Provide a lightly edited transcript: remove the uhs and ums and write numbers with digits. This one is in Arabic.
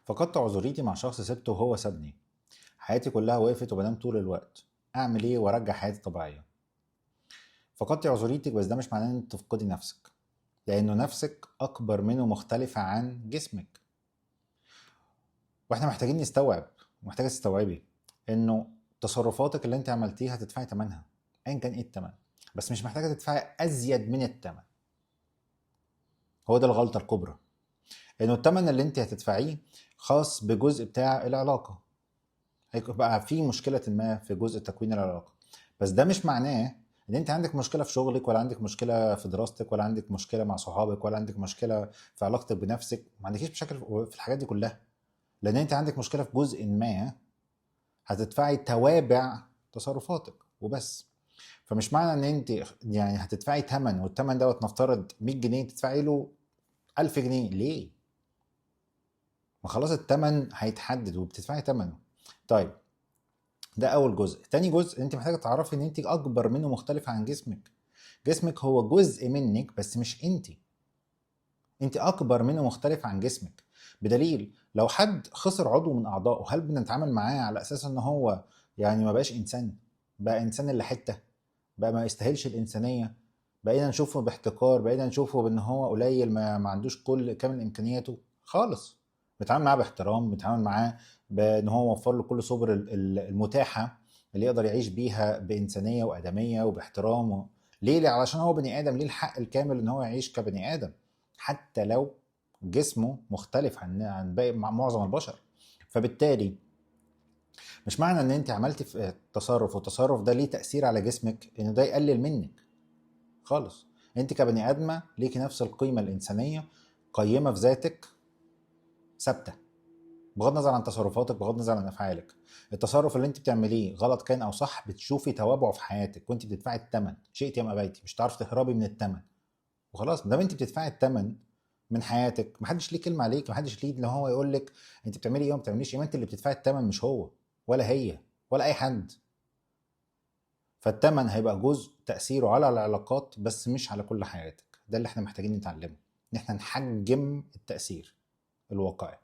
فقدت عذريتي مع شخص سبته وهو سابني. حياتي كلها وقفت وبنام طول الوقت. اعمل ايه وارجع حياتي طبيعيه؟ فقدت عذريتك، بس ده مش معناه ان انت تفقدي نفسك، لانه نفسك اكبر منه مختلفه عن جسمك. واحنا محتاجين نستوعب، محتاجه تستوعبي انه تصرفاتك اللي انت عملتيها هتدفعي ثمنها، ايا كان ايه الثمن. بس مش محتاجه تدفعي ازيد من الثمن. هو ده الغلطه الكبرى، انه الثمن اللي انت هتدفعيه خاص بجزء بتاع العلاقه. هيبقى في مشكلة ما في جزء تكوين العلاقة، بس ده مش معناه ان انت عندك مشكلة في شغلك، ولا عندك مشكلة في دراستك، ولا عندك مشكلة مع صحابك، ولا عندك مشكلة في علاقتك بنفسك. ما عندكيش مشاكل في الحاجات دي كلها، لان انت عندك مشكلة في جزء ما هتدفعي توابع تصرفاتك وبس. فمش معنى ان انت يعني هتدفعي ثمن، والثمن دوت نفترض 100 جنيه تدفعي له 1000 جنيه ليه؟ ما خلاص الثمن هيتحدد وبتدفعي ثمنه. طيب، ده اول جزء. تاني جزء، انت محتاجه تعرفي ان انت اكبر منه، مختلف عن جسمك. جسمك هو جزء منك بس مش انت. انت اكبر منه، مختلف عن جسمك. بدليل لو حد خسر عضو من اعضائه، هل بنتعامل معاه على اساس ان هو يعني ما بقاش انسان؟ بقى انسان اللي حته، بقى ما يستاهلش الانسانيه، بقينا نشوفه باحتقار، بقينا نشوفه بان هو قليل، ما عندوش كل كامل امكانياته خالص. بنتعامل معاه باحترام، بنتعامل معاه بان هو موفر له كل صبر المتاحه اللي يقدر يعيش بيها بانسانيه وادميه وباحترام ليه؟ علشان هو بني ادم، ليه الحق الكامل ان هو يعيش كبني ادم، حتى لو جسمه مختلف عن باقي معظم البشر. فبالتالي مش معنى ان انت عملتي في تصرف، والتصرف ده ليه تأثير على جسمك، ان ده يقلل منك خالص. انت كبني ادمه ليكي نفس القيمه الانسانيه، قيمه في ذاتك، ثابته، بغض النظر عن تصرفاتك، بغض النظر عن افعالك. التصرف اللي انت بتعمليه غلط كان او صح، بتشوفي توابعه في حياتك وانت بتدفعي الثمن، شئتي ام ابيتي. مش هتعرفي تهربي من الثمن وخلاص. ما دام انت بتدفعي الثمن من حياتك، محدش ليه كلمه عليك، محدش ليه اللي هو يقول لك انت بتعملي ايه وما بتعمليش ايه. ما انت اللي بتدفعي الثمن، مش هو ولا هي ولا اي حد. فالتمن هيبقى جزء تأثيره على العلاقات، بس مش على كل حياتك. ده اللي احنا محتاجين نتعلمه، ان احنا نحجم التأثير الواقعي.